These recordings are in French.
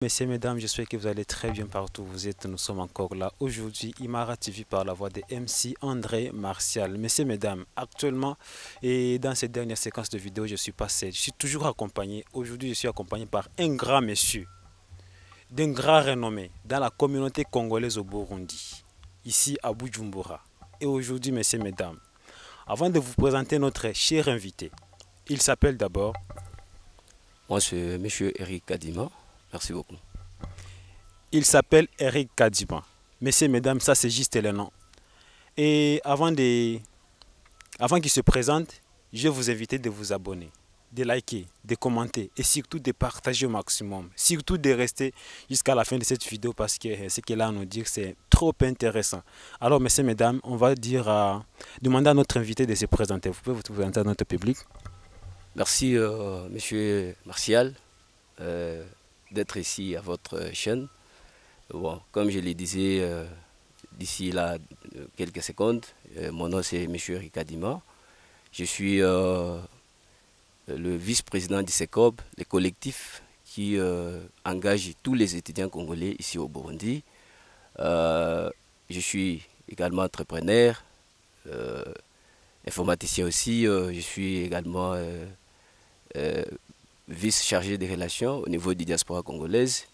Messieurs, mesdames, j'espère que vous allez très bien partout où vous êtes. Nous sommes encore là aujourd'hui. Imara TV par la voix de MC André Martial. Messieurs, mesdames, actuellement et dans cette dernière séquence de vidéo, je suis pas seul. Je suis toujours accompagné. Aujourd'hui, je suis accompagné par un grand monsieur, d'un grand renommé dans la communauté congolaise au Burundi, ici à Bujumbura. Et aujourd'hui, messieurs, mesdames, avant de vous présenter notre cher invité, il s'appelle d'abord... Moi, c'est monsieur Eric Kadima. Merci beaucoup. Il s'appelle Eric Kadima. Messieurs, mesdames, ça c'est juste le nom. Et avant qu'il se présente, je vais vous inviter de vous abonner, de liker, de commenter et surtout de partager au maximum. Surtout de rester jusqu'à la fin de cette vidéo parce que ce qu'il a à nous dire, c'est trop intéressant. Alors, messieurs, mesdames, on va demander à notre invité de se présenter. Vous pouvez vous présenter à notre public. Merci, monsieur Martial, d'être ici à votre chaîne. Bon, comme je le disais d'ici là quelques secondes, mon nom c'est monsieur Eric Kadima. Je suis le vice-président du SECOB, le collectif qui engage tous les étudiants congolais ici au Burundi. Je suis également entrepreneur, informaticien aussi. Je suis également vice-chargé des relations au niveau du diaspora congolaise.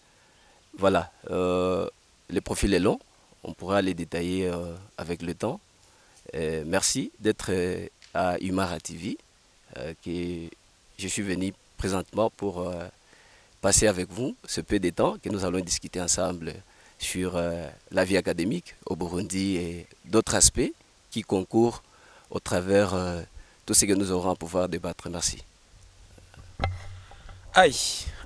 Voilà, le profil est long, on pourra les détailler avec le temps. Merci d'être à Imara TV, que je suis venu présentement pour passer avec vous ce peu de temps que nous allons discuter ensemble sur la vie académique au Burundi et d'autres aspects qui concourent au travers tout ce que nous aurons à pouvoir débattre. Merci. Aïe,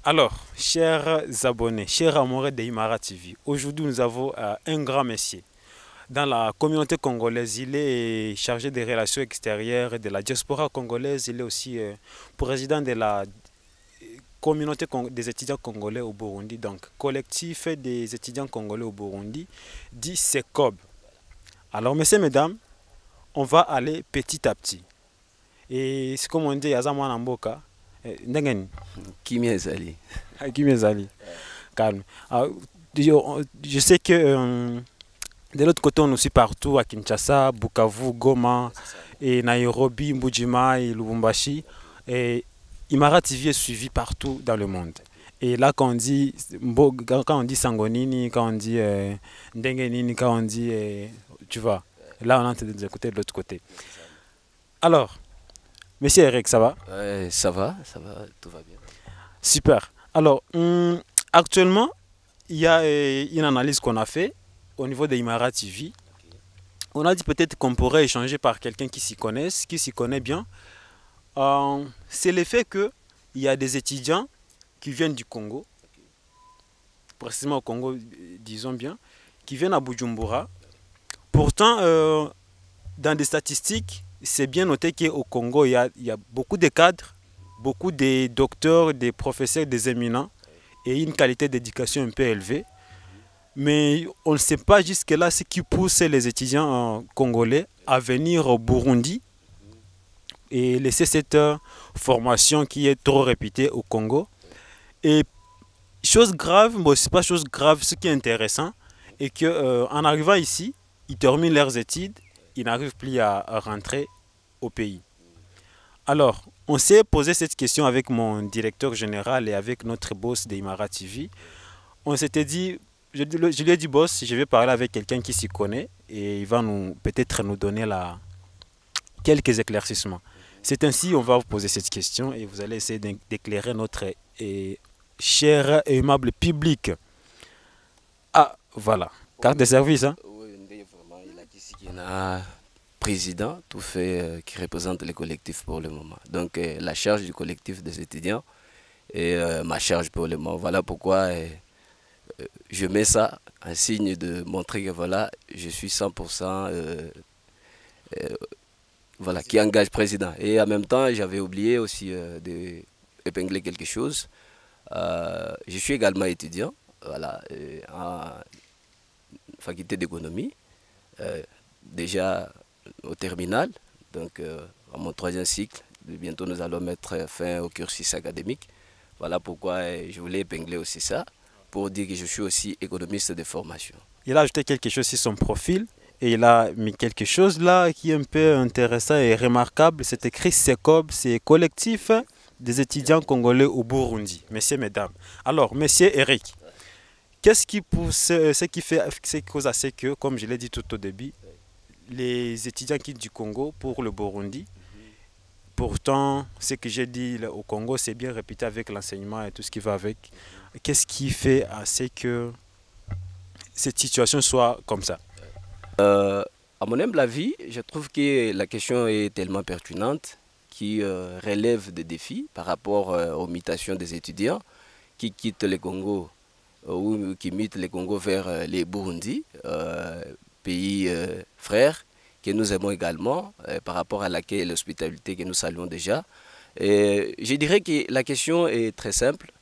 alors, chers abonnés, chers amoureux de Imara TV, aujourd'hui nous avons un grand monsieur. Dans la communauté congolaise, il est chargé des relations extérieures de la diaspora congolaise. Il est aussi président de la communauté des étudiants congolais au Burundi, donc collectif des étudiants congolais au Burundi, dit SECOB. Alors, messieurs, mesdames, on va aller petit à petit. Et c'est comme on dit, Yazamwa Namboka. Kimi Ezali. Kimi Ezali. Calme. Je sais que de l'autre côté, on nous suit partout à Kinshasa, Bukavu, Goma, et Nairobi, Mbujima et Lubumbashi. Et Imara TV est suivi partout dans le monde. Et là, quand on dit Sangonini, quand on dit Ndengenini, quand on dit, tu vois, là, on est en train de nous écouter de l'autre côté. Alors, monsieur Eric, ça va? Ça va, tout va bien. Super. Alors, actuellement, il y a une analyse qu'on a fait au niveau de Imara TV. On a dit peut-être qu'on pourrait échanger par quelqu'un qui s'y connaît bien. C'est le fait qu'il y a des étudiants qui viennent du Congo, précisément au Congo, disons bien, qui viennent à Bujumbura. Pourtant, dans des statistiques, c'est bien noté qu'au Congo, il y a beaucoup de cadres, beaucoup de docteurs, des professeurs, des éminents et une qualité d'éducation un peu élevée. Mais on ne sait pas jusque-là ce qui pousse les étudiants congolais à venir au Burundi et laisser cette formation qui est trop réputée au Congo. Et chose grave, bon, c'est pas chose grave, ce qui est intéressant est qu'en arrivant ici, ils terminent leurs études, ils n'arrivent plus à rentrer au pays. Alors, on s'est posé cette question avec mon directeur général et avec notre boss d'Imara TV. On s'était dit, je lui ai dit, boss, je vais parler avec quelqu'un qui s'y connaît et il va peut-être nous donner quelques éclaircissements. C'est ainsi on va vous poser cette question et vous allez essayer d'éclairer notre cher et aimable public. Ah, voilà. Carte de service, hein? Oui, il y a président, tout fait, qui représente le collectif pour le moment. Donc la charge du collectif des étudiants et ma charge pour le moment. Voilà pourquoi je mets ça en signe de montrer que voilà, je suis 100% voilà, qui engage président. Et en même temps, j'avais oublié aussi d'épingler quelque chose. Je suis également étudiant voilà, en faculté d'économie, déjà au terminal, donc à mon 3e cycle. Bientôt, nous allons mettre fin au cursus académique. Voilà pourquoi je voulais épingler aussi ça. pour dire que je suis aussi économiste de formation. Il a ajouté quelque chose sur son profil et il a mis quelque chose là qui est un peu intéressant et remarquable. C'est écrit CECOB, c'est Collectif des étudiants congolais au Burundi. Messieurs, mesdames. Alors, monsieur Eric, qu'est-ce qui pousse, ce qui cause à ce que, comme je l'ai dit tout au début, les étudiants quittent du Congo pour le Burundi? Pourtant, ce que j'ai dit au Congo, c'est bien répété avec l'enseignement et tout ce qui va avec. Qu'est-ce qui fait à ce que cette situation soit comme ça? À mon humble avis, je trouve que la question est tellement pertinente qui relève des défis par rapport aux mutations des étudiants qui quittent le Congo ou qui mutent le Congo vers les Burundi, pays frères que nous aimons également, par rapport à l'accueil et l'hospitalité que nous saluons déjà. Je dirais que la question est très simple.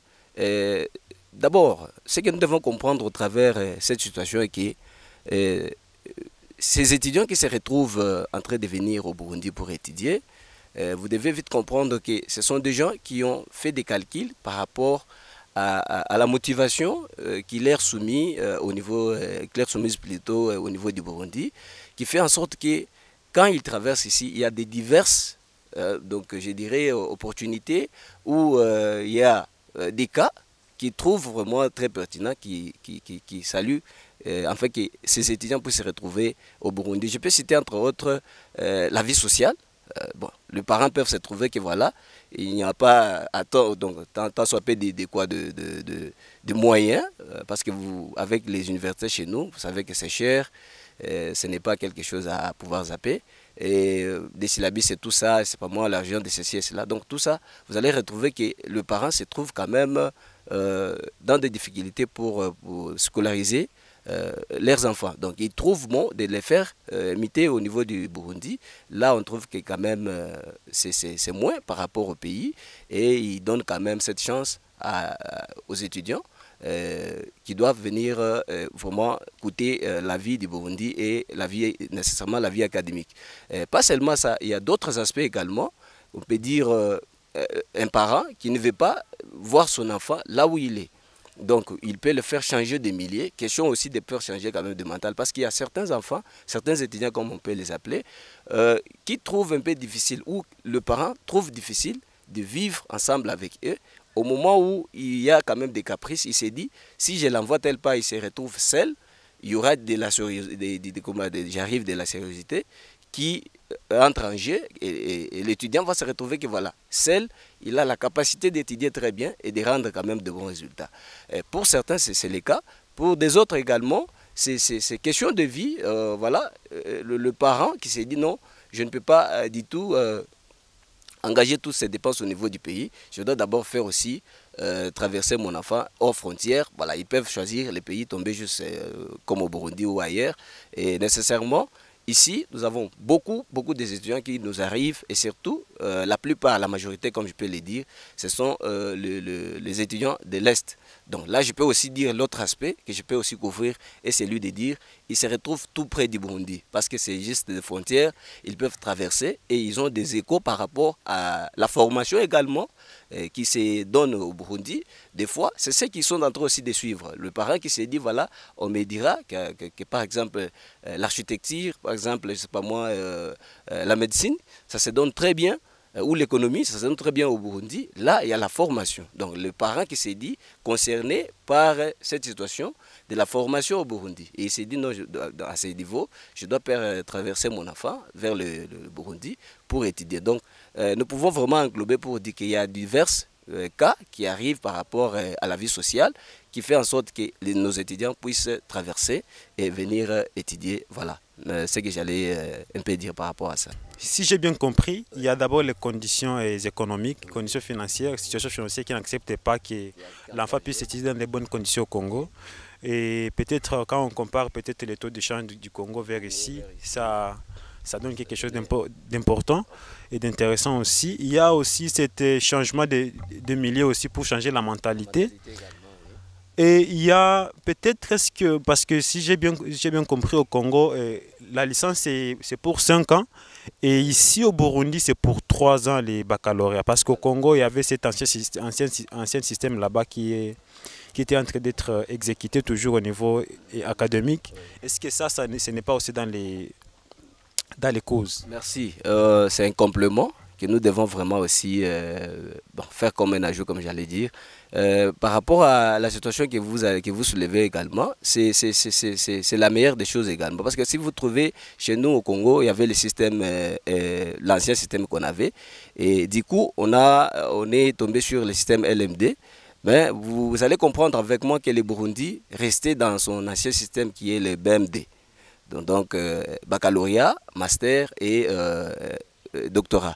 D'abord, ce que nous devons comprendre au travers cette situation est que ces étudiants qui se retrouvent en train de venir au Burundi pour étudier, vous devez vite comprendre que ce sont des gens qui ont fait des calculs par rapport à la motivation qui leur soumise au niveau, au niveau du Burundi, qui fait en sorte que quand ils traversent ici, il y a des diverses, donc je dirais, opportunités où il y a des cas qui trouvent vraiment très pertinents, qui saluent, enfin que ces étudiants puissent se retrouver au Burundi. Je peux citer entre autres la vie sociale. Bon, les parents peuvent se trouver que voilà, il n'y a pas à temps, donc tant soit peu de moyens, parce que vous, avec les universités chez nous, vous savez que c'est cher, ce n'est pas quelque chose à pouvoir zapper. Et des syllabus et tout ça, c'est pas moi l'argent de ceci et cela. Donc tout ça, vous allez retrouver que le parent se trouve quand même dans des difficultés pour scolariser leurs enfants. Donc ils trouvent bon de les faire muter au niveau du Burundi. Là on trouve que quand même c'est moins par rapport au pays et ils donnent quand même cette chance aux étudiants qui doivent venir vraiment coûter la vie du Burundi et la vie, nécessairement la vie académique. Pas seulement ça, il y a d'autres aspects également. On peut dire un parent qui ne veut pas voir son enfant là où il est. Donc, il peut le faire changer de milieu. Question aussi de peur changer quand même de mental. Parce qu'il y a certains enfants, certains étudiants, comme on peut les appeler, qui trouvent un peu difficile, ou le parent trouve difficile de vivre ensemble avec eux. Au moment où il y a quand même des caprices, il s'est dit, si je l'envoie tel pas, il se retrouve seul, il y aura de la j'arrive de la sériosité qui entre en jeu et l'étudiant va se retrouver que voilà, seul, il a la capacité d'étudier très bien et de rendre quand même de bons résultats. Et pour certains, c'est le cas. Pour des autres également, c'est question de vie. Voilà, le parent qui s'est dit non, je ne peux pas du tout engager toutes ces dépenses au niveau du pays. Je dois d'abord faire aussi traverser mon enfant hors frontières. Voilà, ils peuvent choisir les pays tombés juste comme au Burundi ou ailleurs. Et nécessairement, ici, nous avons beaucoup des étudiants qui nous arrivent et surtout, la plupart, la majorité, comme je peux le dire, ce sont les étudiants de l'Est. Donc là, je peux aussi dire l'autre aspect que je peux aussi couvrir et c'est lui de dire, ils se retrouvent tout près du Burundi parce que c'est juste des frontières, ils peuvent traverser et ils ont des échos par rapport à la formation également qui se donne au Burundi. Des fois, c'est ceux qui sont en train aussi de suivre. Le parent qui s'est dit, voilà, on me dira que par exemple, l'architecture, par exemple, je sais pas moi, la médecine, ça se donne très bien, ou l'économie, ça se donne très bien au Burundi. Là, il y a la formation. Donc, le parent qui s'est dit, concerné par cette situation de la formation au Burundi. Et il s'est dit, non, à ce niveau, je dois traverser mon enfant vers le Burundi pour étudier. Donc, nous pouvons vraiment englober pour dire qu'il y a divers cas qui arrivent par rapport à la vie sociale, qui fait en sorte que nos étudiants puissent traverser et venir étudier. Voilà, ce que j'allais un peu dire par rapport à ça. Si j'ai bien compris, il y a d'abord les conditions économiques, conditions financières, situation financière qui n'acceptent pas que l'enfant puisse étudier dans de bonnes conditions au Congo. Et peut-être quand on compare peut-être les taux d'échange du Congo vers ici, ça donne quelque chose d'important et d'intéressant aussi. Il y a aussi cet changement de milieu aussi pour changer la mentalité. Et il y a peut-être, parce que si j'ai bien compris au Congo, la licence c'est pour 5 ans. Et ici au Burundi, c'est pour 3 ans les baccalauréats. Parce qu'au Congo, il y avait cet ancien système là-bas qui qui était en train d'être exécuté toujours au niveau académique. Est-ce que ça ce n'est pas aussi dans les causes? Merci. C'est un complément que nous devons vraiment aussi faire comme un ajout, comme j'allais dire. Par rapport à la situation que vous soulevez également, c'est la meilleure des choses également. Parce que si vous trouvez, chez nous au Congo, il y avait le système, l'ancien système qu'on avait. Et du coup, on est tombé sur le système LMD. Mais vous allez comprendre avec moi que le Burundi restait dans son ancien système qui est le BMD. Donc baccalauréat, master et doctorat.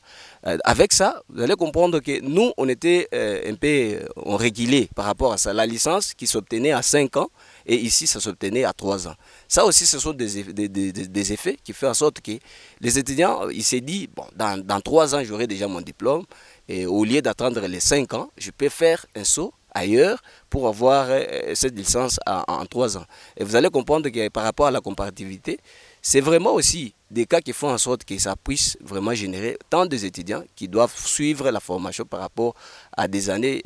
Avec ça, vous allez comprendre que nous, on était un peu on régulé par rapport à ça. La licence qui s'obtenait à 5 ans et ici, ça s'obtenait à 3 ans. Ça aussi, ce sont des effets qui font en sorte que les étudiants, ils se disent, bon, dans 3 ans, j'aurai déjà mon diplôme et au lieu d'attendre les 5 ans, je peux faire un saut ailleurs pour avoir cette licence en 3 ans. Et vous allez comprendre que par rapport à la comparativité, c'est vraiment aussi des cas qui font en sorte que ça puisse vraiment générer tant des étudiants qui doivent suivre la formation par rapport à des années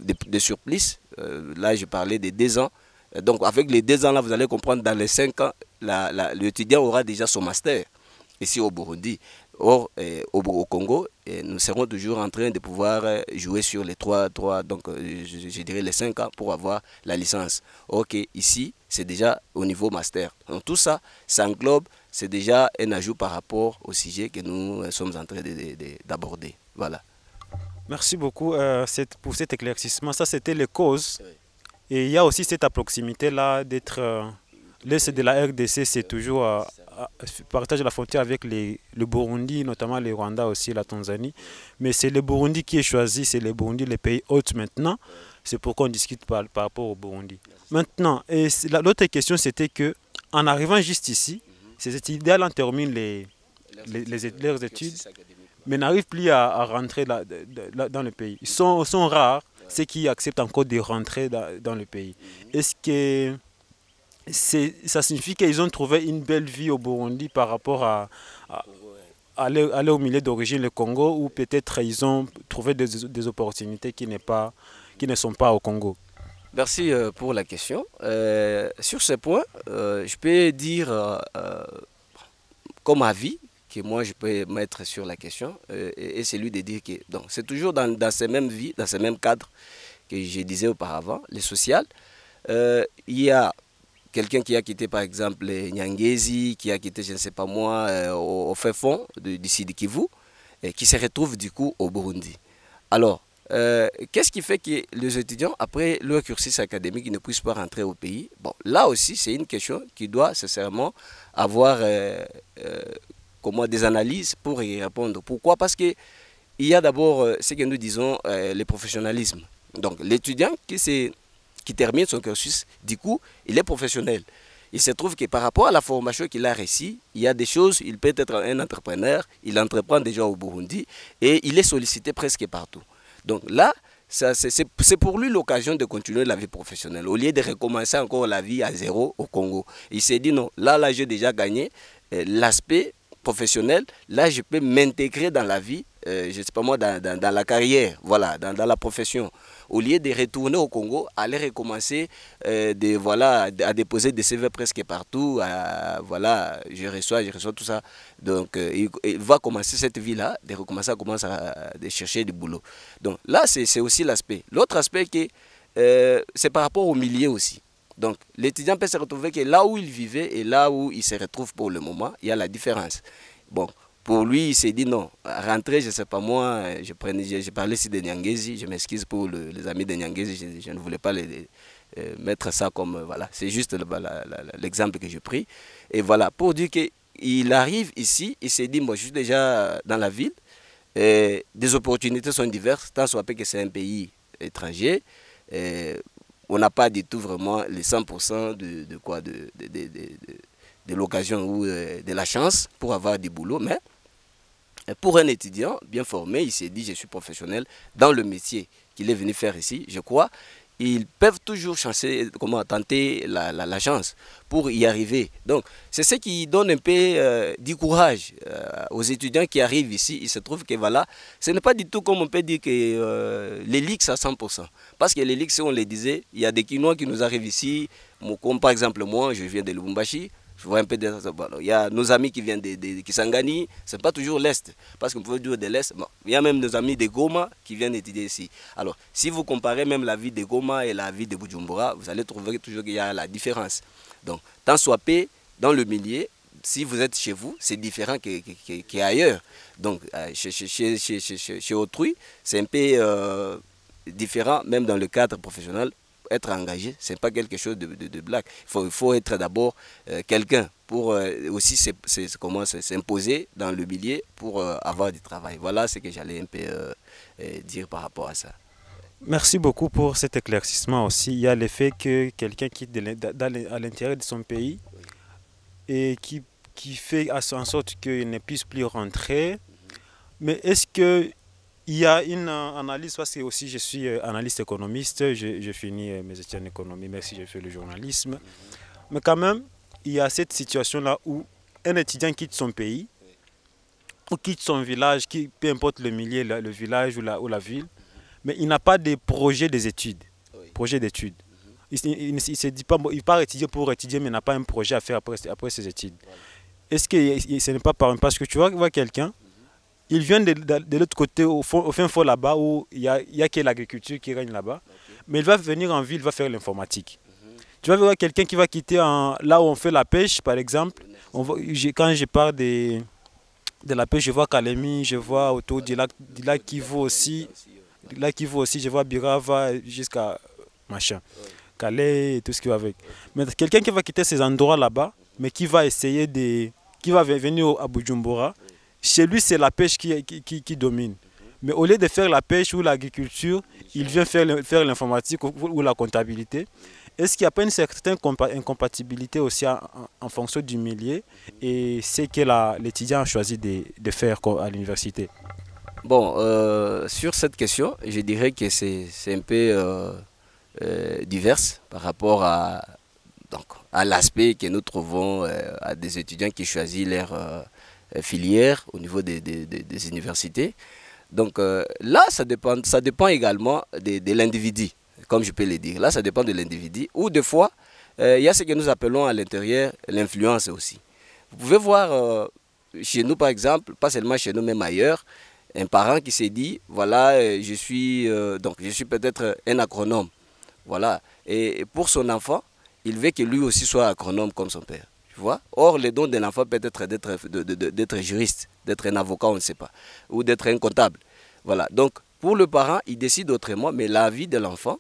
de surplus. Là, je parlais des 2 ans. Donc, avec les 2 ans-là, vous allez comprendre dans les 5 ans, l'étudiant aura déjà son master ici au Burundi. Or, au Congo, nous serons toujours en train de pouvoir jouer sur les 3 donc je dirais les 5 ans pour avoir la licence. Ok, ici, c'est déjà au niveau master. Donc tout ça, ça englobe, c'est déjà un ajout par rapport au sujet que nous sommes en train d'aborder. Voilà. Merci beaucoup pour cet éclaircissement. Ça, c'était les causes. Oui. Et il y a aussi cette proximité-là d'être... L'Est de la RDC, c'est toujours partage la frontière avec le Burundi, notamment le Rwanda aussi, la Tanzanie. Mais c'est le Burundi qui est choisi, c'est le Burundi, les pays hôtes maintenant. C'est pourquoi on discute par rapport au Burundi. Maintenant, l'autre question, c'était que en arrivant juste ici, ces étudiants terminent leurs études, mais n'arrivent plus à rentrer dans le pays. Ils sont rares, ceux qui acceptent encore de rentrer dans le pays. Est-ce que ça signifie qu'ils ont trouvé une belle vie au Burundi par rapport à aller au milieu d'origine, le Congo, ou peut-être ils ont trouvé des opportunités qui ne sont pas au Congo? Merci pour la question. Sur ce point, je peux dire comme avis que moi je peux mettre sur la question et celui de dire que c'est toujours dans ces mêmes vies, dans ces mêmes cadres que je disais auparavant, les sociales. Il y a quelqu'un qui a quitté par exemple Nyangezi, qui a quitté, je ne sais pas moi, au fin fond du Sud Kivu, et qui se retrouve du coup au Burundi. Alors, qu'est-ce qui fait que les étudiants, après leur cursus académique, ne puissent pas rentrer au pays? Bon, là aussi, c'est une question qui doit nécessairement avoir des analyses pour y répondre. Pourquoi? Parce qu'il y a d'abord ce que nous disons le professionnalisme. Donc, l'étudiant qui termine son cursus, du coup, il est professionnel. Il se trouve que par rapport à la formation qu'il a réussi, il y a des choses, il peut être un entrepreneur, il entreprend déjà au Burundi et il est sollicité presque partout. Donc là, c'est pour lui l'occasion de continuer la vie professionnelle. Au lieu de recommencer encore la vie à zéro au Congo. Il s'est dit non, là j'ai déjà gagné l'aspect professionnel, là je peux m'intégrer dans la vie, je ne sais pas moi, dans la carrière, voilà, dans la profession. Au lieu de retourner au Congo, aller recommencer à déposer des CV presque partout, voilà, je reçois tout ça. Donc il va commencer cette vie-là, de recommencer à chercher du boulot. Donc là, c'est aussi l'aspect. L'autre aspect, c'est par rapport au milieu aussi. Donc l'étudiant peut se retrouver que là où il vivait et là où il se retrouve pour le moment, il y a la différence. Bon, pour lui, il s'est dit non, rentrer, je ne sais pas moi, j'ai parlé ici de Nyangezi, je m'excuse pour les amis de Nyangezi, je ne voulais pas mettre ça comme, voilà, c'est juste l'exemple que j'ai pris. Et voilà, pour dire qu'il arrive ici, il s'est dit, moi je suis déjà dans la ville, et des opportunités sont diverses, tant soit peu que c'est un pays étranger, on n'a pas du tout vraiment les 100% de l'occasion ou de la chance pour avoir du boulot, mais pour un étudiant bien formé, il s'est dit je suis professionnel dans le métier qu'il est venu faire ici. Je crois ils peuvent toujours tenter la chance pour y arriver. Donc, c'est ce qui donne un peu du courage aux étudiants qui arrivent ici. Il se trouve que voilà, ce n'est pas du tout comme on peut dire que l'élix à 100%. Parce que l'élix, si on le disait, il y a des Quinois qui nous arrivent ici, comme par exemple moi, je viens de Lubumbashi. Je vois un peu de ça. Il y a nos amis qui viennent de Kisangani, ce n'est pas toujours l'Est, parce qu'on peut dire de l'Est. Bon, il y a même nos amis de Goma qui viennent étudier ici. Alors, si vous comparez même la vie de Goma et la vie de Bujumbura, vous allez trouver toujours qu'il y a la différence. Donc, tant soit peu, dans le milieu, si vous êtes chez vous, c'est différent qu'ailleurs. Donc, chez autrui, c'est un peu différent, même dans le cadre professionnel. Être engagé, ce n'est pas quelque chose de blague. Il faut être d'abord quelqu'un pour aussi s'imposer dans le milieu pour avoir du travail. Voilà ce que j'allais un peu dire par rapport à ça. Merci beaucoup pour cet éclaircissement aussi. Il y a l'effet que quelqu'un quitte à l'intérieur de son pays et qui fait en sorte qu'il ne puisse plus rentrer. Mais est-ce que il y a une analyse, parce que aussi je suis analyste économiste, j'ai fini mes études en économie, même si j'ai fait le journalisme. Mais quand même, il y a cette situation-là où un étudiant quitte son pays, ou quitte son village, peu importe le milieu, le village ou la ville, mais il n'a pas de projet des études, projet d'études. Il ne se dit pas, il part étudier pour étudier, mais il n'a pas un projet à faire après ses études. Est-ce que ce n'est pas parce que tu vois quelqu'un, il vient de l'autre côté, au fin fond là-bas, où il y a que l'agriculture qui règne là-bas. Mais il va venir en ville, il va faire l'informatique. Tu vas voir quelqu'un qui va quitter là où on fait la pêche, par exemple. Quand je pars de la pêche, je vois Kalemi, je vois autour du lac Kivu aussi. Je vois Birava jusqu'à machin. Calais et tout ce qui va avec. Mais quelqu'un qui va quitter ces endroits là-bas, mais qui va essayer qui va venir à Bujumbura, chez lui, c'est la pêche qui domine. Mais au lieu de faire la pêche ou l'agriculture, il vient faire l'informatique ou la comptabilité. Est-ce qu'il n'y a pas une certaine incompatibilité aussi en fonction du milieu et ce que l'étudiant a choisi de faire à l'université? Bon, sur cette question, je dirais que c'est un peu divers par rapport à l'aspect que nous trouvons à des étudiants qui choisissent leur filière au niveau des universités. Donc là, ça dépend également de l'individu, comme je peux le dire. Là, ça dépend de l'individu. Ou des fois, il y a ce que nous appelons à l'intérieur l'influence aussi. Vous pouvez voir chez nous, par exemple, pas seulement chez nous, même ailleurs, un parent qui s'est dit, voilà, je suis peut-être un agronome. Voilà. Et pour son enfant, il veut que lui aussi soit agronome comme son père. Tu vois? Or, le don d'un enfant peut être d'être juriste, d'être un avocat, on ne sait pas, ou d'être un comptable. Voilà. Donc, pour le parent, il décide autrement, mais la vie de l'enfant,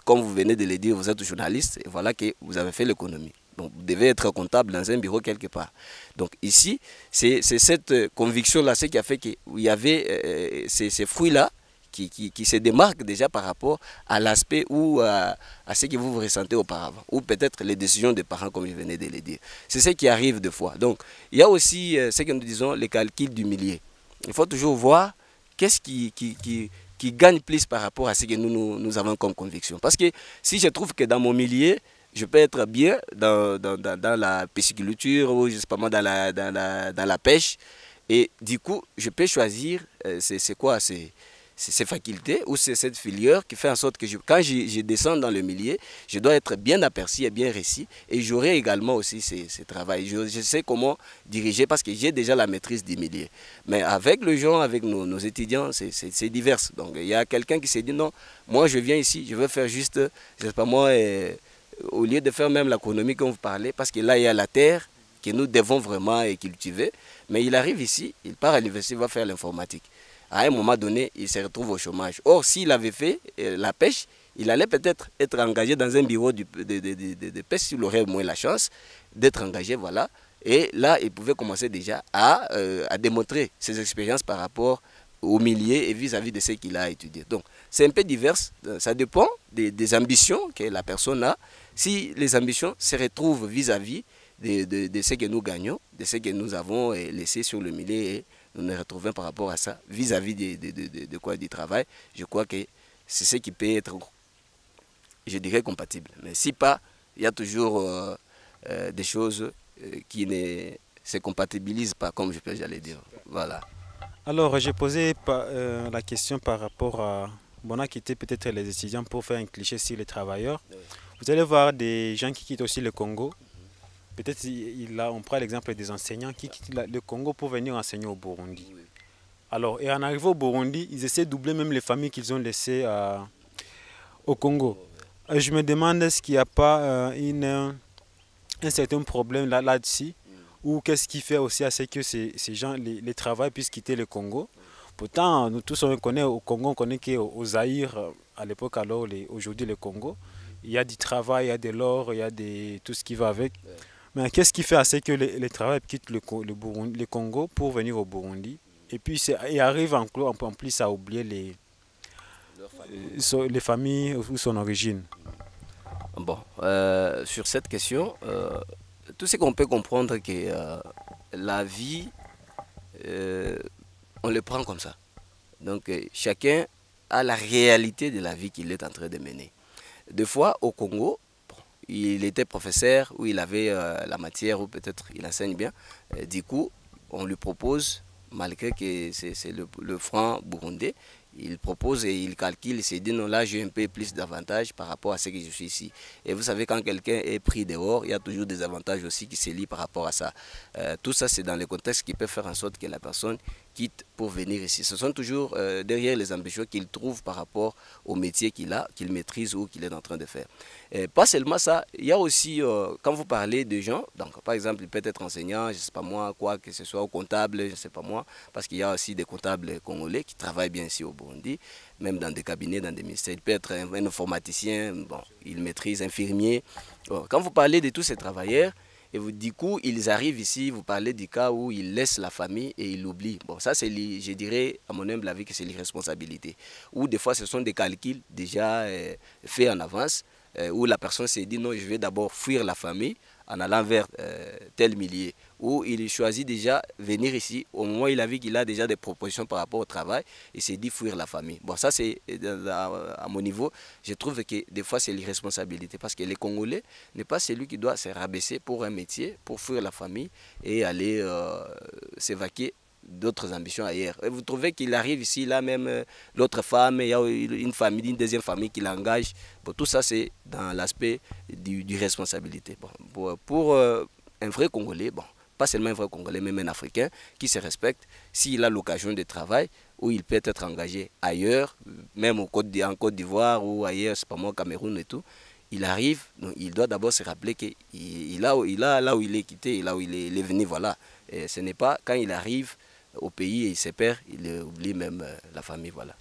comme vous venez de le dire, vous êtes journaliste, et voilà que vous avez fait l'économie. Donc, vous devez être comptable dans un bureau quelque part. Donc, ici, c'est cette conviction-là, ce qui a fait qu'il y avait ces fruits-là, qui se démarque déjà par rapport à l'aspect ou à ce que vous ressentez auparavant. Ou peut-être les décisions des parents, comme je venais de le dire. C'est ce qui arrive des fois. Donc, il y a aussi ce que nous disons, les calculs du millier. Il faut toujours voir qu'est-ce qui gagne plus par rapport à ce que nous avons comme conviction. Parce que si je trouve que dans mon millier, je peux être bien dans la pisciculture ou je sais pas moi, dans la pêche. Et du coup, je peux choisir, c'est quoi, ces facultés ou c'est cette filière qui fait en sorte que quand je descends dans le milieu, je dois être bien aperçu et bien réussi et j'aurai également aussi ce travail. Je sais comment diriger parce que j'ai déjà la maîtrise du milieu. Mais avec le genre, avec nos étudiants, c'est divers. Donc il y a quelqu'un qui s'est dit non, moi je viens ici, je veux faire juste, je sais pas moi, au lieu de faire même l'agronomie qu'on vous parlait, parce que là il y a la terre que nous devons vraiment cultiver, mais il arrive ici, il part à l'université, il va faire l'informatique. À un moment donné, il se retrouve au chômage. Or, s'il avait fait la pêche, il allait peut-être être engagé dans un bureau de pêche, s'il aurait au moins la chance d'être engagé, voilà. Et là, il pouvait commencer déjà à démontrer ses expériences par rapport au milieu et vis-à-vis de ce qu'il a étudié. Donc, c'est un peu divers. Ça dépend des ambitions que la personne a. Si les ambitions se retrouvent vis-à-vis de ce que nous gagnons, de ce que nous avons laissé sur le milieu et nous nous retrouvons par rapport à ça, vis-à-vis de quoi du travail, je crois que c'est ce qui peut être je dirais compatible. Mais si pas, il y a toujours des choses qui ne se compatibilisent pas, comme j'allais dire. Voilà. Alors, j'ai posé la question par rapport à... Bon, on a quitté peut-être les étudiants pour faire un cliché sur les travailleurs. Oui. Vous allez voir des gens qui quittent aussi le Congo. Peut-être on prend l'exemple des enseignants qui quittent le Congo pour venir enseigner au Burundi. Oui. Alors, et en arrivant au Burundi, ils essaient de doubler même les familles qu'ils ont laissées au Congo. Je me demande est-ce qu'il n'y a pas un certain problème là-dessus, ou qu'est-ce qui fait aussi à ce que ces gens, les travailleurs puissent quitter le Congo. Pourtant, nous tous on connaît au Congo, on connaît qu'au Zaïre, à l'époque alors, aujourd'hui le Congo, il y a du travail, il y a de l'or, il y a tout ce qui va avec. Mais qu'est-ce qui fait à ce que les travailleurs quittent le Congo pour venir au Burundi et puis et arrivent en plus à oublier les familles ou son origine. Bon, sur cette question, tout ce qu'on peut comprendre que la vie, on le prend comme ça. Donc chacun a la réalité de la vie qu'il est en train de mener. Des fois au Congo, bon, il était professeur ou il avait la matière ou peut-être il enseigne bien. Du coup, on lui propose, malgré que c'est le franc burundais, il propose et il calcule, il se dit non là j'ai un peu plus d'avantages par rapport à ce que je suis ici. Et vous savez quand quelqu'un est pris dehors, il y a toujours des avantages aussi qui se lient par rapport à ça. Tout ça c'est dans le contexte qui peut faire en sorte que la personne quitte pour venir ici. Ce sont toujours derrière les ambitions qu'il trouve par rapport au métier qu'il a, qu'il maîtrise ou qu'il est en train de faire. Et pas seulement ça, il y a aussi, quand vous parlez de gens, donc par exemple il peut être enseignant, je ne sais pas moi, quoi que ce soit, ou comptable, je ne sais pas moi, parce qu'il y a aussi des comptables congolais qui travaillent bien ici au Burundi, même dans des cabinets, dans des ministères. Il peut être un informaticien, bon, il maîtrise, infirmier. Bon, quand vous parlez de tous ces travailleurs, et vous, du coup, ils arrivent ici, vous parlez du cas où ils laissent la famille et ils l'oublient. Bon, ça, c'est, je dirais, à mon humble avis, que c'est l'irresponsabilité. Ou des fois, ce sont des calculs déjà faits en avance, où la personne s'est dit, non, je vais d'abord fuir la famille en allant vers tel millier. Où il choisit déjà venir ici, au moment où il a vu qu'il a déjà des propositions par rapport au travail, il s'est dit fuir la famille. Bon, ça c'est à mon niveau, je trouve que des fois c'est l'irresponsabilité, parce que les Congolais n'est pas celui qui doit se rabaisser pour un métier, pour fuir la famille et aller s'évacuer d'autres ambitions ailleurs. Et vous trouvez qu'il arrive ici, là même l'autre femme, il y a une famille, une deuxième famille qui l'engage. Bon, tout ça c'est dans l'aspect du responsabilité. Bon, pour un vrai Congolais, bon, pas seulement un vrai Congolais, même un Africain qui se respecte, s'il a l'occasion de travail, où il peut être engagé ailleurs, même en Côte d'Ivoire ou ailleurs, c'est pas moi, Cameroun et tout, il arrive, donc il doit d'abord se rappeler qu'il a là où il est quitté, là où il est venu, voilà. Et ce n'est pas quand il arrive au pays et il se perd, il oublie même la famille, voilà.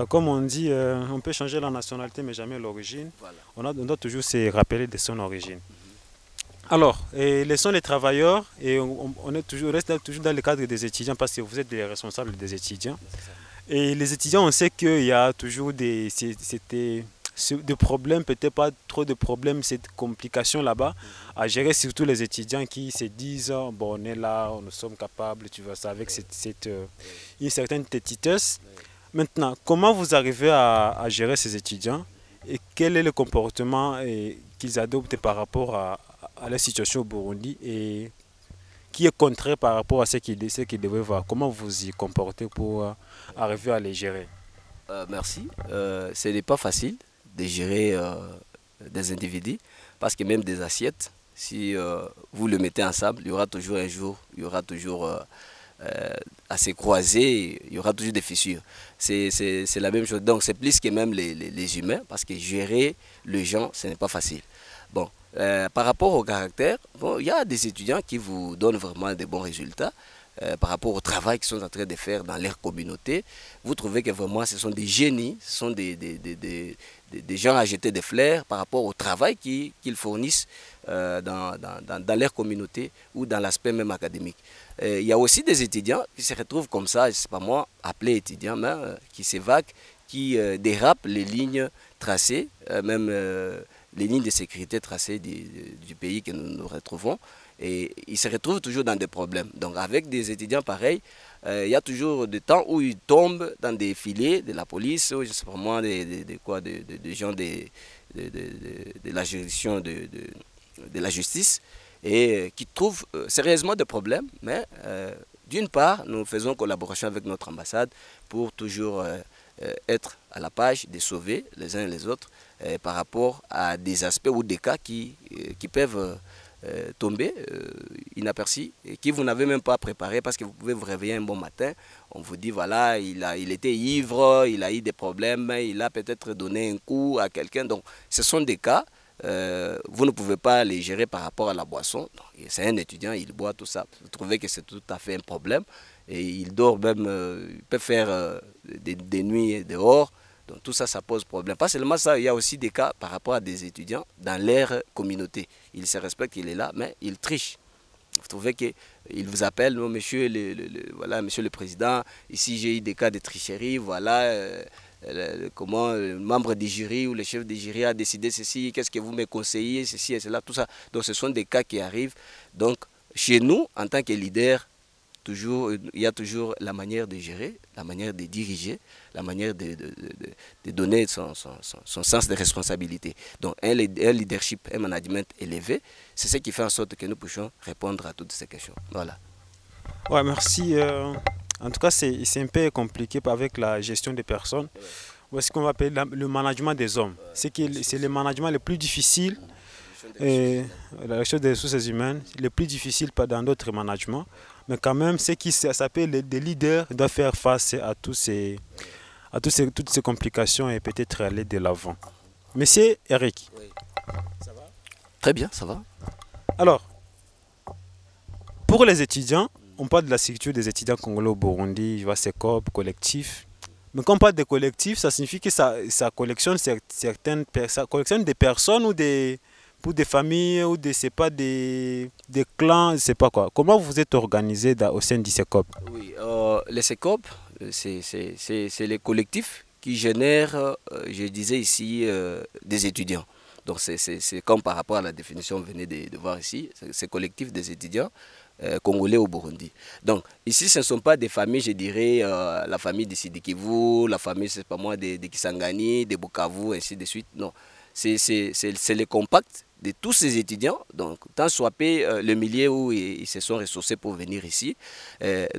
Comme on dit, on peut changer la nationalité mais jamais l'origine. Voilà. On doit toujours se rappeler de son origine. Alors, laissons les travailleurs et on reste toujours dans le cadre des étudiants parce que vous êtes les responsables des étudiants. Et les étudiants, on sait qu'il y a toujours des problèmes, peut-être pas trop de problèmes, cette complication là-bas à gérer, surtout les étudiants qui se disent bon, on est là, nous sommes capables, tu vois ça, avec une certaine têtiteuse. Maintenant, comment vous arrivez à gérer ces étudiants et quel est le comportement qu'ils adoptent par rapport à la situation au Burundi et qui est contraire par rapport à ce qu'ils devaient voir? Comment vous vous y comportez pour arriver à les gérer? Merci. Ce n'est pas facile de gérer des individus parce que même des assiettes, si vous le mettez ensemble, il y aura toujours un jour, il y aura toujours à se croiser, il y aura toujours des fissures. C'est la même chose. Donc c'est plus que même les humains parce que gérer les gens, ce n'est pas facile. Bon, par rapport au caractère, bon, il y a des étudiants qui vous donnent vraiment de bons résultats. Par rapport au travail qu'ils sont en train de faire dans leur communauté, vous trouvez que vraiment ce sont des génies, ce sont des gens à jeter des fleurs par rapport au travail qu'ils fournissent dans leur communauté ou dans l'aspect même académique. Il y a aussi des étudiants qui se retrouvent comme ça, je ne sais pas moi, appelés étudiants, mais qui s'évaquent, qui dérapent les lignes tracées, même les lignes de sécurité tracées du pays que nous nous retrouvons. Et ils se retrouvent toujours dans des problèmes. Donc avec des étudiants pareils, il y a toujours des temps où ils tombent dans des filets de la police, ou je sais pas moi, des gens de la juridiction de la justice, et qui trouvent sérieusement des problèmes. Mais d'une part, nous faisons collaboration avec notre ambassade pour toujours être à la page de sauver les uns et les autres par rapport à des aspects ou des cas qui peuvent tomber inaperçus et qui vous n'avez même pas préparé, parce que vous pouvez vous réveiller un bon matin, on vous dit voilà, il était ivre, il a eu des problèmes, il a peut-être donné un coup à quelqu'un. Donc ce sont des cas, vous ne pouvez pas les gérer par rapport à la boisson. C'est un étudiant, il boit tout ça, vous trouvez que c'est tout à fait un problème, et il dort même, il peut faire des nuits dehors. Donc tout ça, ça pose problème. Pas seulement ça, il y a aussi des cas par rapport à des étudiants dans leur communauté. Ils se respectent, il est là, mais ils trichent. Vous trouvez qu'il vous appelle, non, monsieur, voilà, monsieur le président, ici j'ai eu des cas de tricherie, voilà, comment le membre du jury ou le chef du jury a décidé ceci, qu'est-ce que vous me conseillez, ceci et cela, tout ça. Donc ce sont des cas qui arrivent. Donc chez nous, en tant que leader, il y a toujours la manière de gérer, la manière de diriger, la manière de donner son sens de responsabilité. Donc un leadership, un management élevé, c'est ce qui fait en sorte que nous puissions répondre à toutes ces questions. Voilà. Ouais, merci. En tout cas, c'est un peu compliqué avec la gestion des personnes. Ou ce qu'on va appeler le management des hommes. C'est le management le plus difficile, la gestion des ressources humaines, le plus difficile pas dans d'autres managements. Mais quand même, ce qui s'appelle des leaders doivent faire face à toutes ces complications et peut-être aller de l'avant. Monsieur Eric. Oui. Ça va? Très bien, ça va. Alors, pour les étudiants, on parle de la structure des étudiants congolais au Burundi, je vois ces COP, collectifs. Mais quand on parle de collectifs, ça signifie que ça collectionne ça collectionne des personnes ou pour des familles ou c'est pas des clans, je sais pas quoi. Comment vous êtes organisé au sein du CECOP? Oui, les CECOP, c'est les collectifs qui génèrent, je disais ici, des étudiants. Donc c'est comme par rapport à la définition que vous venez de voir ici, c'est collectif des étudiants congolais au Burundi. Donc ici ce ne sont pas des familles, je dirais, la famille de Sidi Kivu, la famille, c'est pas moi, de Kisangani, de Bukavu, ainsi de suite. Non, c'est le compact de tous ces étudiants, donc tant soit peu le milieu où ils se sont ressourcés pour venir ici,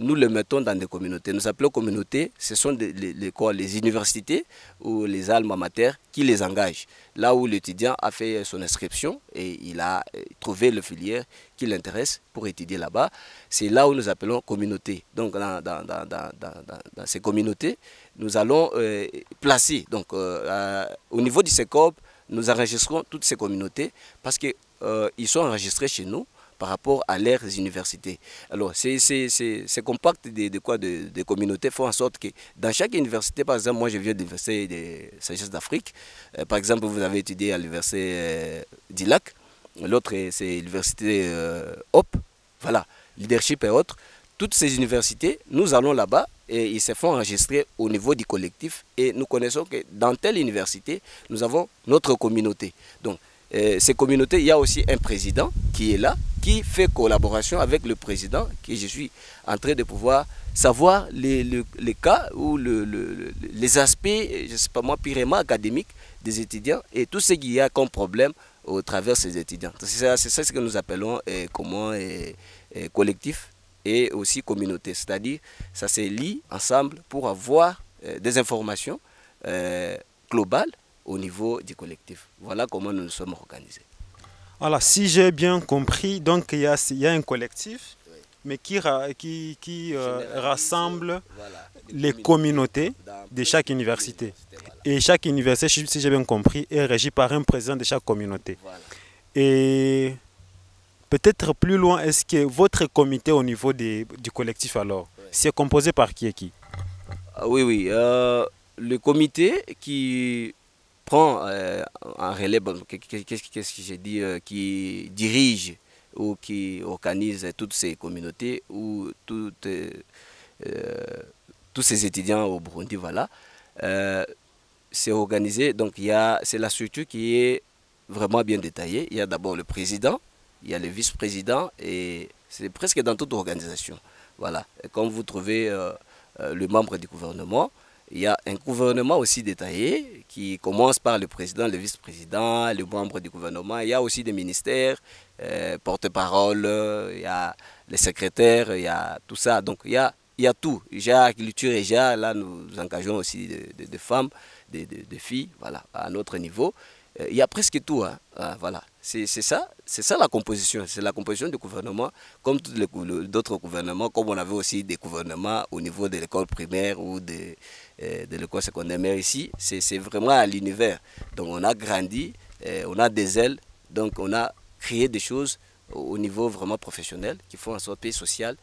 nous le mettons dans des communautés. Nous appelons communautés, ce sont les universités ou les alma mater qui les engagent. Là où l'étudiant a fait son inscription et il a trouvé le filière qui l'intéresse pour étudier là-bas, c'est là où nous appelons communauté. Donc dans ces communautés, nous allons placer, donc au niveau du CECOP, nous enregistrons toutes ces communautés parce qu'ils sont enregistrés chez nous par rapport à leurs universités. Alors, ces compacts de communautés font en sorte que dans chaque université, par exemple, moi je viens de l'Université de Sagesse d'Afrique, par exemple, vous avez étudié à l'Université d'Ilac, l'autre c'est l'Université Hop, voilà, leadership et autres. Toutes ces universités, nous allons là-bas et ils se font enregistrer au niveau du collectif et nous connaissons que dans telle université, nous avons notre communauté. Donc, ces communautés, il y a aussi un président qui est là, qui fait collaboration avec le président, que je suis en train de pouvoir savoir les cas ou les aspects, je ne sais pas moi, purement académiques des étudiants et tout ce qu'il y a comme problème au travers de ces étudiants. C'est ça ce que nous appelons collectif et aussi communauté, c'est-à-dire ça se lie ensemble pour avoir des informations globales au niveau du collectif. Voilà comment nous nous sommes organisés. Alors, si j'ai bien compris, donc il y a un collectif, oui, mais qui rassemble voilà, les communautés de chaque université. Voilà. Et chaque université, si j'ai bien compris, est régie par un président de chaque communauté. Voilà. Et peut-être plus loin, est-ce que votre comité au niveau du collectif alors, oui, c'est composé par qui et qui? Oui, oui. Le comité qui prend en relais, qu'est-ce que j'ai dit, qui dirige ou qui organise toutes ces communautés ou tous ces étudiants au Burundi, voilà, c'est organisé. Donc c'est la structure qui est vraiment bien détaillé. Il y a d'abord le président, il y a le vice-président et c'est presque dans toute organisation. Voilà. Et comme vous trouvez le membre du gouvernement, il y a un gouvernement aussi détaillé qui commence par le président, le vice-président, le membre du gouvernement. Il y a aussi des ministères, porte-parole, il y a les secrétaires, il y a tout ça. Donc il y a tout. J'ai culture et là nous engageons aussi des femmes, des filles, voilà, à notre niveau. Il y a presque tout, hein. Voilà. C'est ça la composition. C'est la composition du gouvernement, comme tous d'autres gouvernements, comme on avait aussi des gouvernements au niveau de l'école primaire ou de l'école secondaire. Mais ici, c'est vraiment à l'univers. Donc on a grandi, on a des ailes, donc on a créé des choses au niveau vraiment professionnel qui font en sorte paix sociale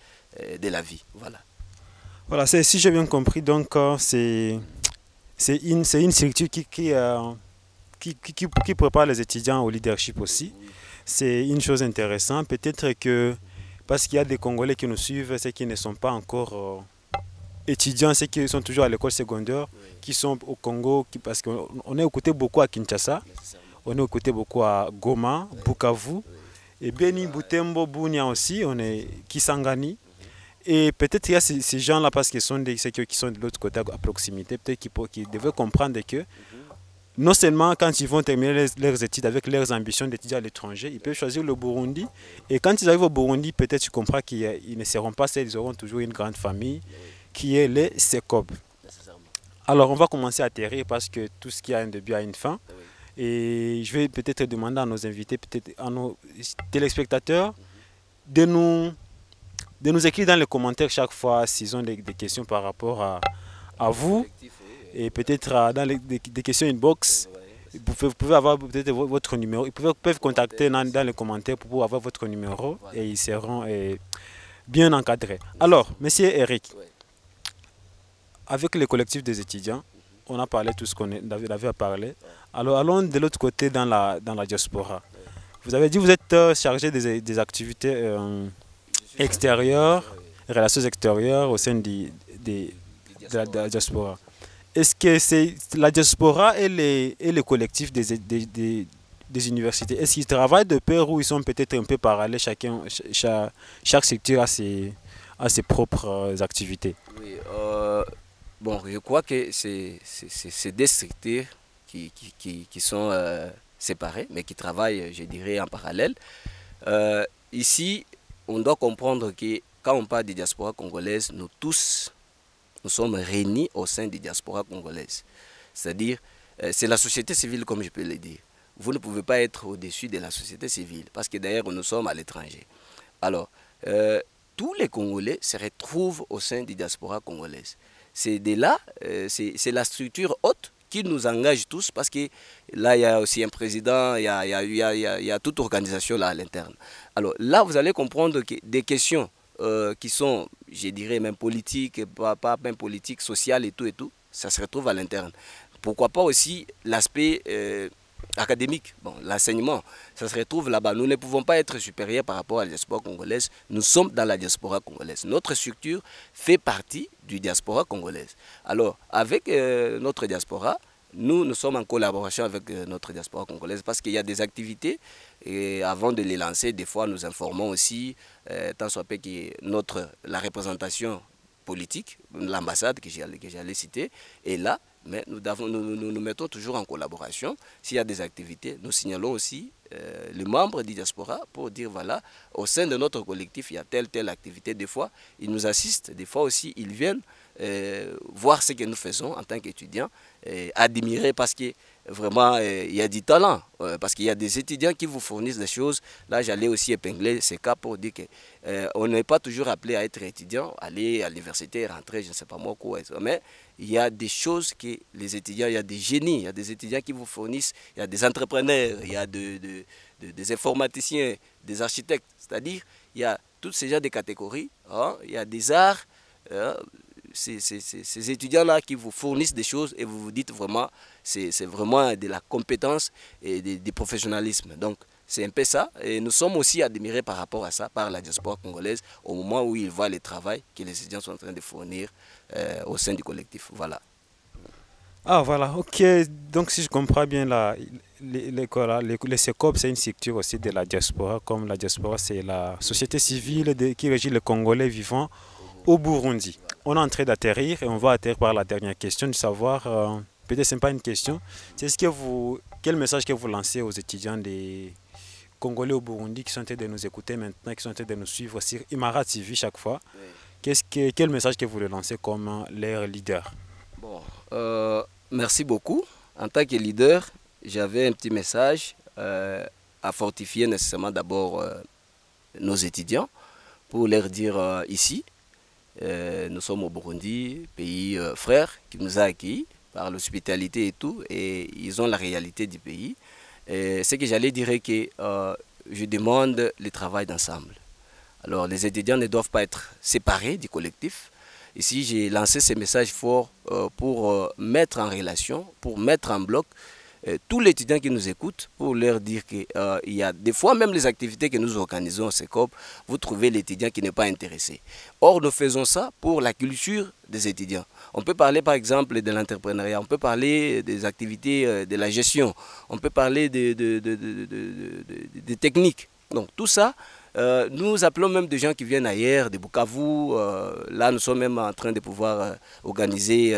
de la vie. Voilà. Voilà, si j'ai bien compris, donc c'est une structure qui prépare les étudiants au leadership aussi. C'est une chose intéressante. Peut-être que, parce qu'il y a des Congolais qui nous suivent, ceux qui ne sont pas encore étudiants, ceux qui sont toujours à l'école secondaire, qui sont au Congo, parce qu'on est écouté beaucoup à Kinshasa, on est écouté beaucoup à Goma, Bukavu, et Beni, Butembo, Bunia aussi, on est Kisangani. Et peut-être qu'il y a ces gens-là, parce qu'ils sont ceux qui sont de l'autre côté à proximité, peut-être qu'ils devraient comprendre que non seulement quand ils vont terminer leurs études avec leurs ambitions d'étudier à l'étranger, ils peuvent choisir le Burundi. Et quand ils arrivent au Burundi, peut-être tu comprends qu'ils ne seront pas seuls, ils auront toujours une grande famille qui est les SECOB. Alors on va commencer à atterrir parce que tout ce qui a un début a une fin. Et je vais peut-être demander à nos invités, peut-être à nos téléspectateurs, de nous écrire dans les commentaires chaque fois s'ils ont des questions par rapport à vous. Et peut-être dans des questions inbox, vous pouvez avoir peut-être votre numéro. Ils peuvent contacter dans les commentaires pour pouvoir avoir votre numéro et ils seront bien encadrés. Alors, monsieur Eric, avec le collectif des étudiants, on a parlé tout ce qu'on avait à parler. Alors, allons de l'autre côté dans la diaspora. Vous avez dit que vous êtes chargé des activités extérieures, relations extérieures au sein de la diaspora. Est-ce que c'est la diaspora et les collectifs des universités, est-ce qu'ils travaillent de pair ou ils sont peut-être un peu parallèles, chaque secteur a ses propres activités? Oui, bon, je crois que c'est des secteurs qui sont séparés, mais qui travaillent, je dirais, en parallèle. Ici, on doit comprendre que quand on parle de diaspora congolaise, nous tous, nous sommes réunis au sein des diaspora congolaises. C'est-à-dire, c'est la société civile, comme je peux le dire. Vous ne pouvez pas être au-dessus de la société civile, parce que d'ailleurs, nous sommes à l'étranger. Alors, tous les Congolais se retrouvent au sein des diaspora congolaises. C'est de là, c'est la structure haute qui nous engage tous, parce que là, il y a aussi un président, il y a toute organisation là à l'interne. Alors là, vous allez comprendre que des questions qui sont, je dirais, même politiques, pas même politiques, sociales et tout, ça se retrouve à l'interne. Pourquoi pas aussi l'aspect académique, bon, l'enseignement, ça se retrouve là-bas. Nous ne pouvons pas être supérieurs par rapport à la diaspora congolaise. Nous sommes dans la diaspora congolaise. Notre structure fait partie du diaspora congolaise. Alors, avec notre diaspora, nous sommes en collaboration avec notre diaspora congolaise parce qu'il y a des activités et avant de les lancer, des fois nous informons aussi, tant soit peu que la représentation politique, l'ambassade que j'allais citer, est là. Mais nous mettons toujours en collaboration. S'il y a des activités, nous signalons aussi les membres du diaspora pour dire voilà, au sein de notre collectif, il y a telle activité. Des fois, ils nous assistent, des fois aussi, ils viennent voir ce que nous faisons en tant qu'étudiants, admirer parce que vraiment, il y a du talent, parce qu'il y a des étudiants qui vous fournissent des choses. Là, j'allais aussi épingler ces cas pour dire qu'on n'est pas toujours appelé à être étudiant, aller à l'université, rentrer, je ne sais pas moi quoi. Mais il y a des choses que les étudiants, il y a des génies, il y a des étudiants qui vous fournissent, il y a des entrepreneurs, il y a des informaticiens, des architectes. C'est-à-dire, il y a tous ces genres de catégories, hein, il y a des arts, ces étudiants-là qui vous fournissent des choses et vous vous dites vraiment, c'est vraiment de la compétence et du professionnalisme. Donc, c'est un peu ça. Et nous sommes aussi admirés par rapport à ça, par la diaspora congolaise, au moment où ils voient le travail que les étudiants sont en train de fournir au sein du collectif. Voilà. Ah voilà, ok. Donc si je comprends bien, les SECOP, c'est une structure aussi de la diaspora, comme la diaspora, c'est la société civile qui régit les Congolais vivant au Burundi. On est en train d'atterrir et on va atterrir par la dernière question, de savoir, peut-être ce n'est pas une question, c'est quel message que vous lancez aux étudiants des Congolais au Burundi qui sont en train de nous écouter maintenant, qui sont en train de nous suivre sur Imara TV chaque fois. Oui. Quel message que vous leur lancez comme leur leader? Bon, merci beaucoup. En tant que leader, j'avais un petit message à fortifier nécessairement d'abord nos étudiants pour leur dire ici, nous sommes au Burundi, pays frère qui nous a accueillis par l'hospitalité et tout, et ils ont la réalité du pays. Et ce que j'allais dire est que je demande le travail d'ensemble. Alors les étudiants ne doivent pas être séparés du collectif. Ici, j'ai lancé ces messages forts pour mettre en relation, pour mettre en bloc tous les étudiants qui nous écoutent, pour leur dire qu'il y a des fois même les activités que nous organisons au SECOP, vous trouvez l'étudiant qui n'est pas intéressé. Or, nous faisons ça pour la culture des étudiants. On peut parler par exemple de l'entrepreneuriat, on peut parler des activités de la gestion, on peut parler des techniques. Donc tout ça, nous appelons même des gens qui viennent ailleurs, de Bukavu. Là, nous sommes même en train de pouvoir organiser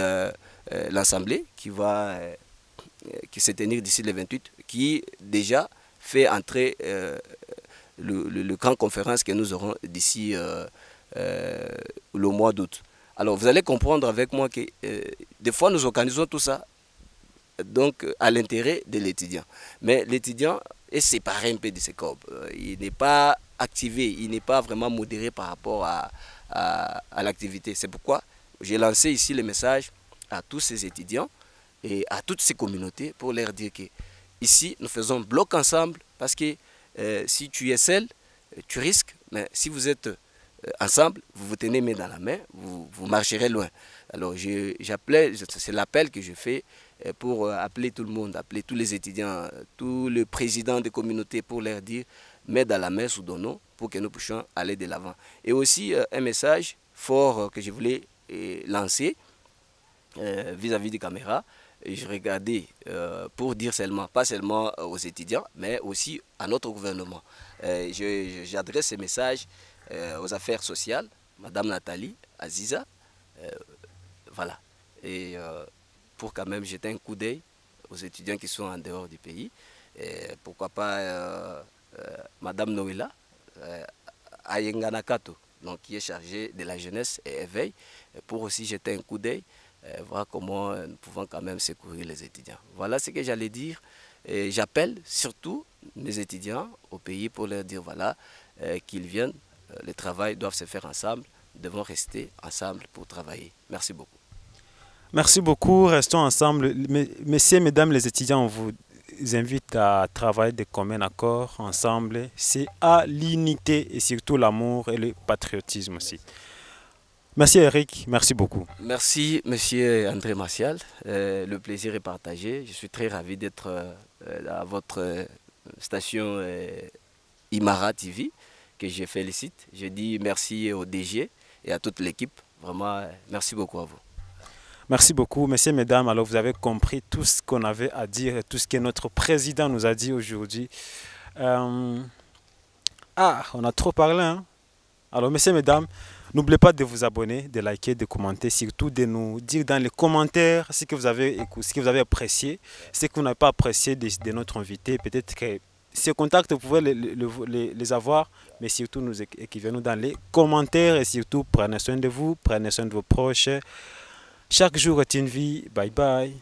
l'assemblée qui se tenir d'ici le 28, qui déjà fait entrer le grand conférence que nous aurons d'ici le mois d'août. Alors, vous allez comprendre avec moi que des fois, nous organisons tout ça donc à l'intérêt de l'étudiant. Mais l'étudiant est séparé un peu de ses corps. Il n'est pas activé, il n'est pas vraiment modéré par rapport à l'activité. C'est pourquoi j'ai lancé ici le message à tous ces étudiants et à toutes ces communautés pour leur dire que ici, nous faisons bloc ensemble parce que si tu es seul, tu risques, mais si vous êtes ensemble, vous vous tenez main dans la main, vous marcherez loin. Alors c'est l'appel que je fais pour appeler tout le monde, appeler tous les étudiants, tous les présidents des communautés pour leur dire main dans la main, soutenons pour que nous puissions aller de l'avant. Et aussi un message fort que je voulais lancer vis-à-vis des caméras. Je regardais pour dire seulement, pas seulement aux étudiants, mais aussi à notre gouvernement. J'adresse ce message aux affaires sociales, Madame Nathalie Aziza, voilà. Et pour quand même jeter un coup d'œil aux étudiants qui sont en dehors du pays. Et pourquoi pas Madame Noëlla Ayenganakato, donc qui est chargée de la jeunesse et éveil, pour aussi jeter un coup d'œil, voir comment nous pouvons quand même secourir les étudiants. Voilà ce que j'allais dire. J'appelle surtout mes étudiants au pays pour leur dire voilà, qu'ils viennent. Le travail doit se faire ensemble. Nous devons rester ensemble pour travailler. Merci beaucoup. Merci beaucoup. Restons ensemble. Messieurs, mesdames les étudiants, on vous invite à travailler de commun accord ensemble. C'est à l'unité et surtout l'amour et le patriotisme aussi. Merci Eric, merci beaucoup. Merci monsieur André Martial. Le plaisir est partagé. Je suis très ravi d'être à votre station Imara TV, que je félicite. Je dis merci au DG et à toute l'équipe. Vraiment, merci beaucoup à vous. Merci beaucoup, messieurs, mesdames. Alors, vous avez compris tout ce qu'on avait à dire et tout ce que notre président nous a dit aujourd'hui. On a trop parlé, hein? Alors, messieurs, mesdames, n'oubliez pas de vous abonner, de liker, de commenter, surtout de nous dire dans les commentaires ce que vous avez écouté, ce que vous avez apprécié, ce que vous n'avez pas apprécié de notre invité. Peut-être que ces contacts, vous pouvez les avoir, mais surtout nous écrivez-nous dans les commentaires et surtout prenez soin de vous, prenez soin de vos proches. Chaque jour est une vie. Bye bye.